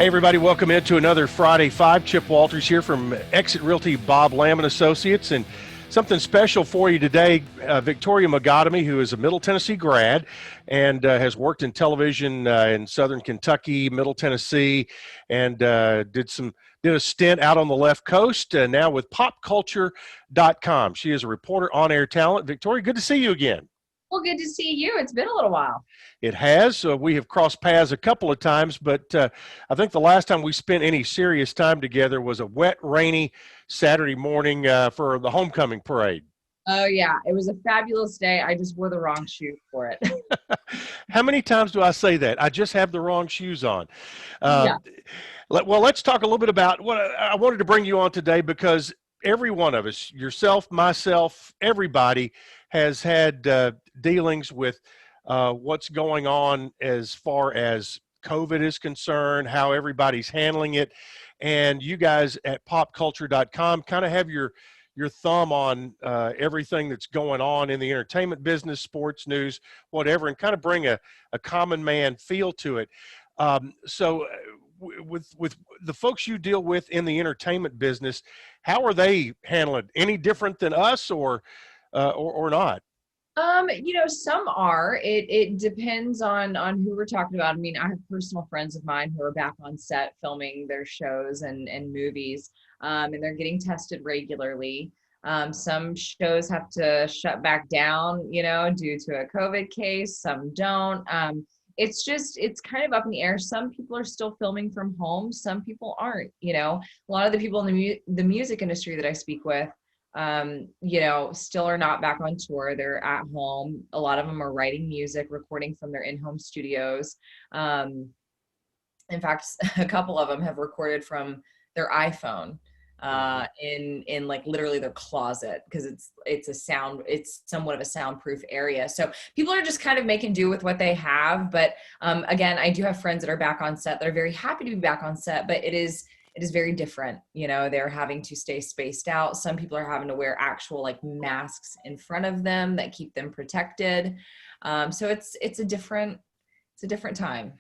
Hey, everybody, welcome into another Friday Five. Chip Walters here from Exit Realty Bob Lamb and Associates. And something special for you today, Victoria Moghaddami, who is a Middle Tennessee grad and has worked in television in Southern Kentucky, Middle Tennessee, and did a stint out on the left coast, now with popculture.com. She is a reporter, on-air talent. Victoria, good to see you again. Well, good to see you. It's been a little while. It has. We have crossed paths a couple of times, but I think the last time we spent any serious time together was a wet, rainy Saturday morning for the homecoming parade. Oh, yeah. It was a fabulous day. I just wore the wrong shoe for it. How many times do I say that? I just have the wrong shoes on. Yeah. Well, let's talk a little bit about what I wanted to bring you on today, because every one of us, yourself, myself, everybody, has had dealings with what's going on as far as COVID is concerned, how everybody's handling it. And you guys at popculture.com kind of have your thumb on everything that's going on in the entertainment business, sports, news, whatever, and kind of bring a common man feel to it. With the folks you deal with in the entertainment business, how are they handling it? Any different than us or not? Some are. It depends on who we're talking about. I mean, I have personal friends of mine who are back on set filming their shows and movies, and they're getting tested regularly. Some shows have to shut back down, due to a COVID case. Some don't. It's kind of up in the air. Some people are still filming from home. Some people aren't. A lot of the people in the music industry that I speak with, still are not back on tour. They're at home. A lot of them are writing music, recording from their in-home studios. In fact, a couple of them have recorded from their iPhone in like literally their closet, because it's somewhat of a soundproof area. So people are just kind of making do with what they have. But again, I do have friends that are back on set that are very happy to be back on set, but it is very different. They're having to stay spaced out. Some people are having to wear actual like masks in front of them that keep them protected. So it's a different time.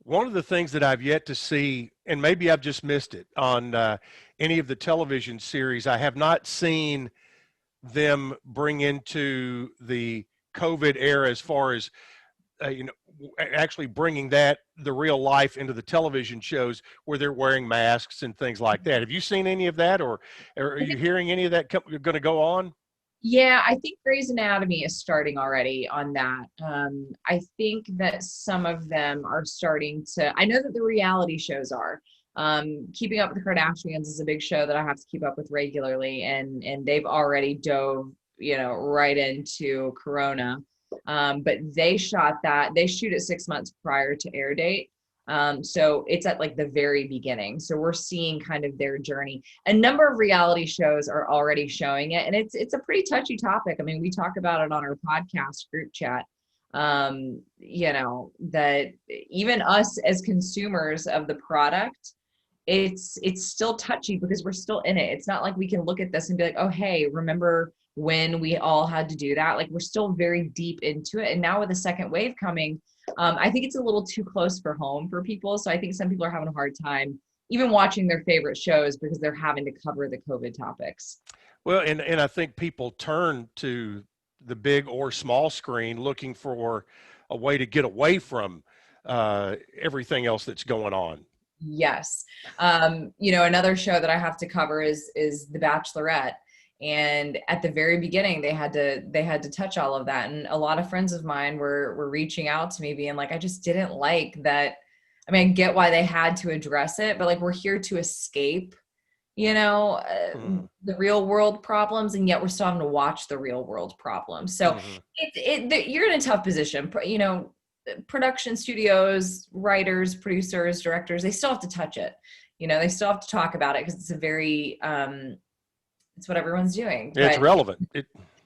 One of the things that I've yet to see, and maybe I've just missed it on any of the television series, I have not seen them bring into the COVID era as far as actually bringing the real life into the television shows where they're wearing masks and things like that. Have you seen any of that, or are you hearing any of that going to go on? Yeah, I think Grey's Anatomy is starting already on that. I think that some of them are starting to, I know that the reality shows are. Keeping Up with the Kardashians is a big show that I have to keep up with regularly, and they've already dove, right into Corona. But they shoot it 6 months prior to air date. So it's at like the very beginning. So we're seeing kind of their journey. A number of reality shows are already showing it, and it's a pretty touchy topic. I mean, we talk about it on our podcast group chat. That even us as consumers of the product, it's still touchy because we're still in it. It's not like we can look at this and be like, oh, hey, remember when we all had to do that? Like, we're still very deep into it. And now with the second wave coming, I think it's a little too close for home for people. So I think some people are having a hard time even watching their favorite shows because they're having to cover the COVID topics. Well, and I think people turn to the big or small screen looking for a way to get away from everything else that's going on. Yes. Another show that I have to cover is The Bachelorette. And at the very beginning, they had to touch all of that. And a lot of friends of mine were reaching out to me being like, I just didn't like that. I mean, I get why they had to address it, but like, we're here to escape, the real world problems. And yet we're still having to watch the real world problems. So you're in a tough position, production studios, writers, producers, directors, they still have to touch it. They still have to talk about it because it's a very, it's what everyone's doing. It's relevant.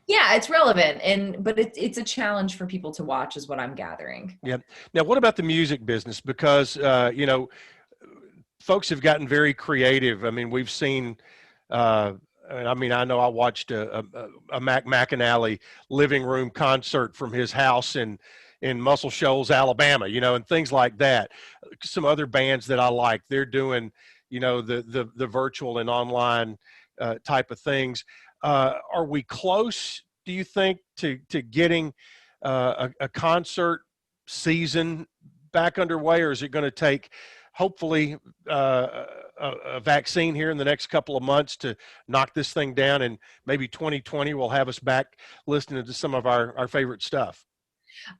Yeah, it's relevant, but it's a challenge for people to watch, is what I'm gathering. Yeah. Now, what about the music business? Because folks have gotten very creative. I mean, we've seen. I know I watched a Mac McAnally living room concert from his house in in Muscle Shoals, Alabama, and things like that. Some other bands that I like, they're doing, the virtual and online type of things. Are we close, do you think, to getting a concert season back underway, or is it going to take, hopefully, a vaccine here in the next couple of months to knock this thing down, and maybe 2020 will have us back listening to some of our favorite stuff?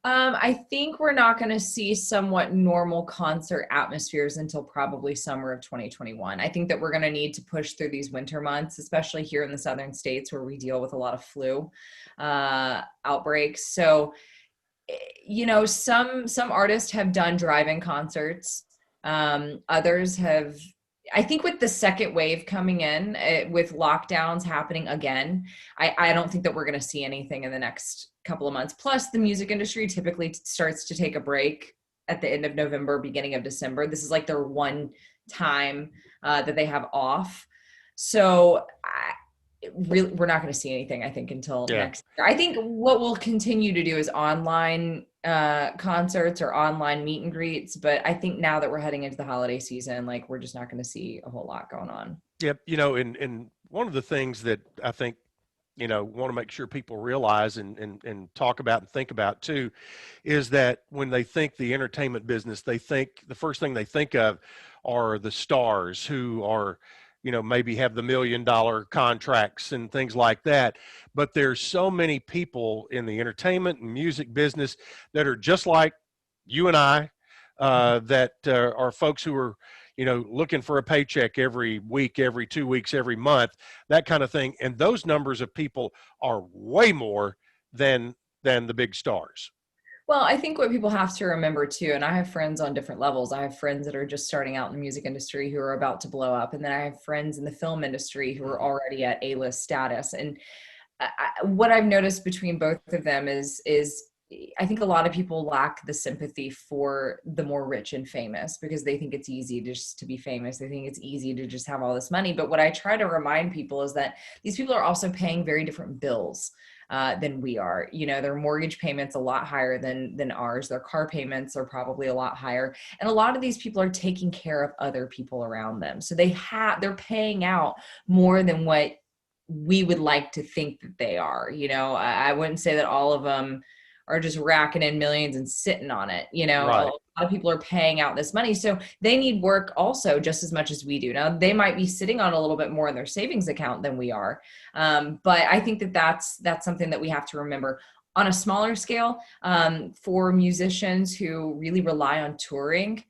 I think we're not going to see somewhat normal concert atmospheres until probably summer of 2021. I think that we're going to need to push through these winter months, especially here in the southern states where we deal with a lot of flu outbreaks. So, some artists have done drive-in concerts. Others have. I think with the second wave coming in, with lockdowns happening again, I don't think that we're going to see anything in the next couple of months. Plus, the music industry typically starts to take a break at the end of November, beginning of December. This is like their one time that they have off. So we're not going to see anything, I think, until next year. I think what we'll continue to do is online concerts or online meet and greets. But I think now that we're heading into the holiday season, like, we're just not going to see a whole lot going on. Yep. And one of the things that I think, want to make sure people realize and talk about and think about too, is that when they think the entertainment business, the first thing they think of are the stars who are, maybe have the $1 million contracts and things like that. But there's so many people in the entertainment and music business that are just like you and I, that are folks who are, looking for a paycheck every week, every 2 weeks, every month, that kind of thing. And those numbers of people are way more than the big stars. Well, I think what people have to remember too, and I have friends on different levels. I have friends that are just starting out in the music industry who are about to blow up. And then I have friends in the film industry who are already at A-list status. And what I've noticed between both of them is I think a lot of people lack the sympathy for the more rich and famous, because they think it's easy just to be famous. They think it's easy to just have all this money. But what I try to remind people is that these people are also paying very different bills than we are. Their mortgage payments a lot higher than ours. Their car payments are probably a lot higher. And a lot of these people are taking care of other people around them. So they're paying out more than what we would like to think that they are. I wouldn't say that all of them are just racking in millions and sitting on it. Right. A lot of people are paying out this money. So they need work also just as much as we do. Now, they might be sitting on a little bit more in their savings account than we are. But I think that that's something that we have to remember. On a smaller scale, for musicians who really rely on touring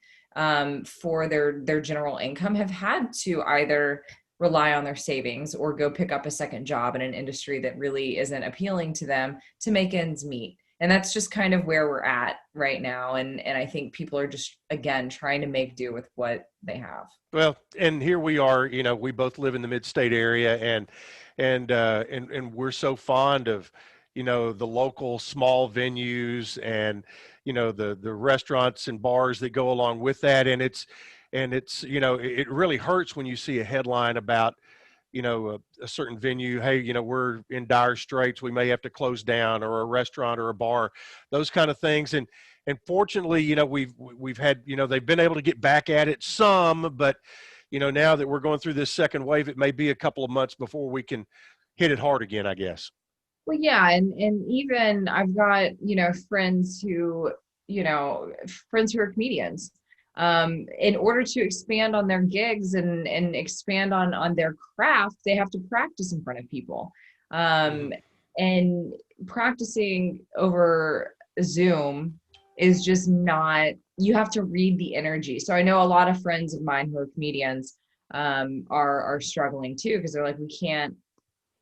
for their general income, have had to either rely on their savings or go pick up a second job in an industry that really isn't appealing to them to make ends meet. And that's just kind of where we're at right now. And I think people are just, again, trying to make do with what they have. Well, and here we are, we both live in the mid-state area, and we're so fond of, the local small venues and, the restaurants and bars that go along with that. And it's, it really hurts when you see a headline about, a certain venue, hey, we're in dire straits, we may have to close down, or a restaurant or a bar, those kind of things. And fortunately, we've had, they've been able to get back at it some, but, now that we're going through this second wave, it may be a couple of months before we can hit it hard again, I guess. Well, yeah. And even I've got, friends who are comedians. In order to expand on their gigs and expand on their craft, they have to practice in front of people. And practicing over Zoom is just not, you have to read the energy. So I know a lot of friends of mine who are comedians are struggling too, because they're like, we can't,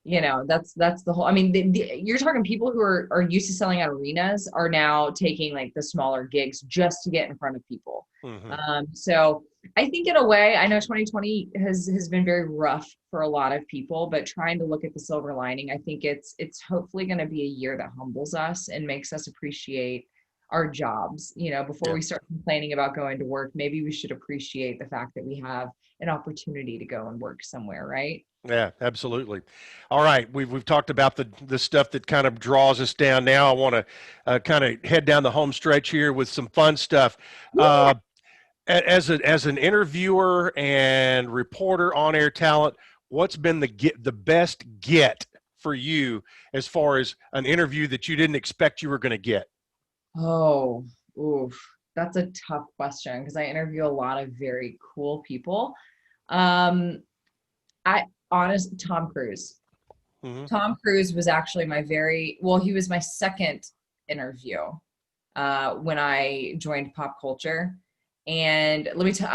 that's the whole, I mean, you're talking people who are used to selling out arenas are now taking like the smaller gigs just to get in front of people. So I think in a way, I know 2020 has been very rough for a lot of people, but trying to look at the silver lining, I think it's hopefully going to be a year that humbles us and makes us appreciate our jobs. Before Yeah. we start complaining about going to work, maybe we should appreciate the fact that we have an opportunity to go and work somewhere, right? Yeah, absolutely. All right, we've talked about the stuff that kind of draws us down. Now I want to kind of head down the home stretch here with some fun stuff. Yeah. Uh, as an interviewer and reporter on air talent, what's been the best get for you as far as an interview that you didn't expect you were going to get? Oh, oof. That's a tough question because I interview a lot of very cool people. Um, Tom Cruise. Hmm. Tom Cruise was actually he was my second interview when I joined pop culture. And let me tell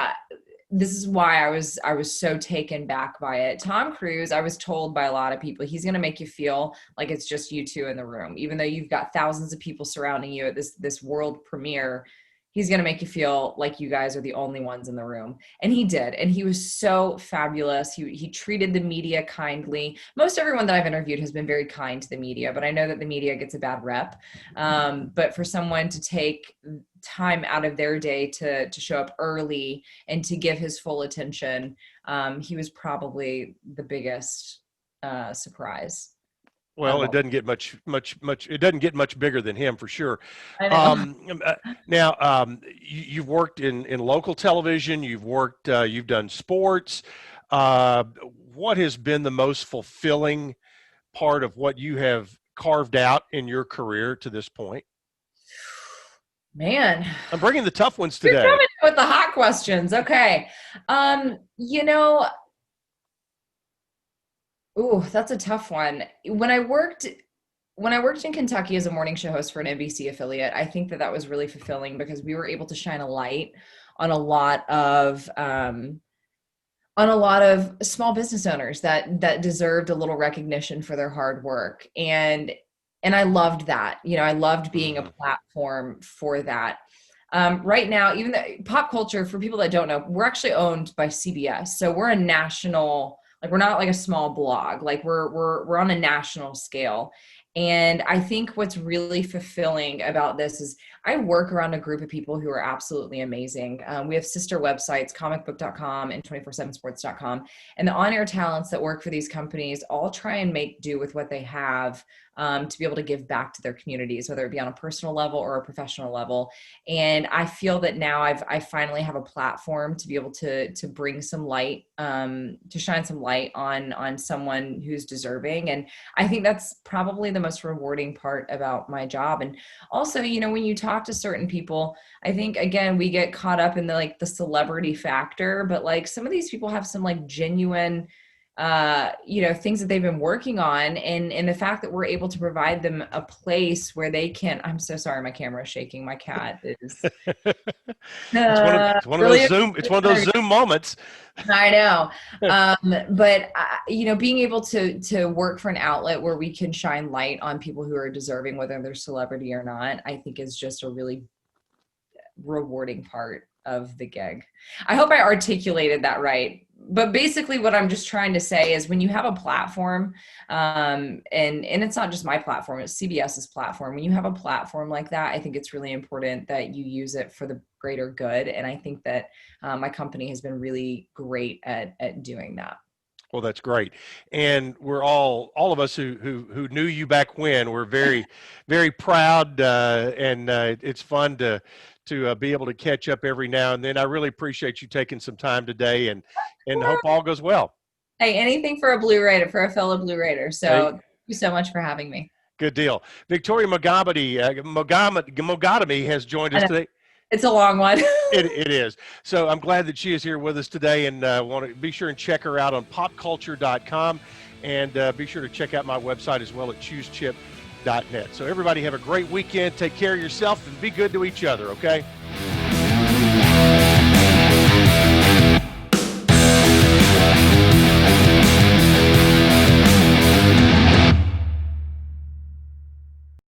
this is why I was so taken back by it. Tom Cruise, I was told by a lot of people, he's going to make you feel like it's just you two in the room, even though you've got thousands of people surrounding you at this world premiere. He's going to make you feel like you guys are the only ones in the room. And he did. And he was so fabulous. He treated the media kindly. Most everyone that I've interviewed has been very kind to the media, but I know that the media gets a bad rep. But for someone to take time out of their day to show up early and to give his full attention, he was probably the biggest surprise out Well, of it all. doesn't get much. It doesn't get much bigger than him for sure. I know. Now, you've worked in local television. You've done sports. Uh, what has been the most fulfilling part of what you have carved out in your career to this point? Man, I'm bringing the tough ones you're today. coming with the hot questions. Okay. Um, you know, ooh, that's a tough one. When I worked in Kentucky as a morning show host for an NBC affiliate, I think that was really fulfilling because we were able to shine a light on a lot of small business owners that deserved a little recognition for their hard work. And I loved that. I loved being a Hmm. platform for that. Right now, even the pop culture, for people that don't know, we're actually owned by CBS. So we're a national, like we're not like a small blog, like we're on a national scale. And I think what's really fulfilling about this is I work around a group of people who are absolutely amazing. We have sister websites, comicbook.com and 247sports.com. And the on-air talents that work for these companies all try and make do with what they have, to be able to give back to their communities, whether it be on a personal level or a professional level. And I feel that now I finally have a platform to be able to bring some light, to shine some light on someone who's deserving. And I think that's probably the most rewarding part about my job. And also, when you talk to certain people, I think again we get caught up in the celebrity factor, but like some of these people have some like genuine things that they've been working on, and the fact that we're able to provide them a place where they can. I'm so sorry, my camera is shaking. My cat is It's one of those really. Zoom moments. I know. But being able to work for an outlet where we can shine light on people who are deserving, whether they're celebrity or not, I think is just a really rewarding part of the gig. I hope I articulated that right. But basically what I'm just trying to say is when you have a platform, and it's not just my platform, it's CBS's platform. When you have a platform like that, I think it's really important that you use it for the greater good. And I think that my company has been really great at doing that. Well, that's great, and we're all of us who knew you back when. We're very, very proud, and it's fun to be able to catch up every now and then. I really appreciate you taking some time today, and hope all goes well. Hey, anything for a Blue Raider, for a fellow Blue Raider. So Hey, thank you so much for having me. good deal. Victoria Moghaddami has joined I us know, today. it's a long one. It is. So I'm glad that she is here with us today, and want to be sure and check her out on popculture.com, and be sure to check out my website as well at choosechip.net. So everybody have a great weekend. Take care of yourself and be good to each other, okay?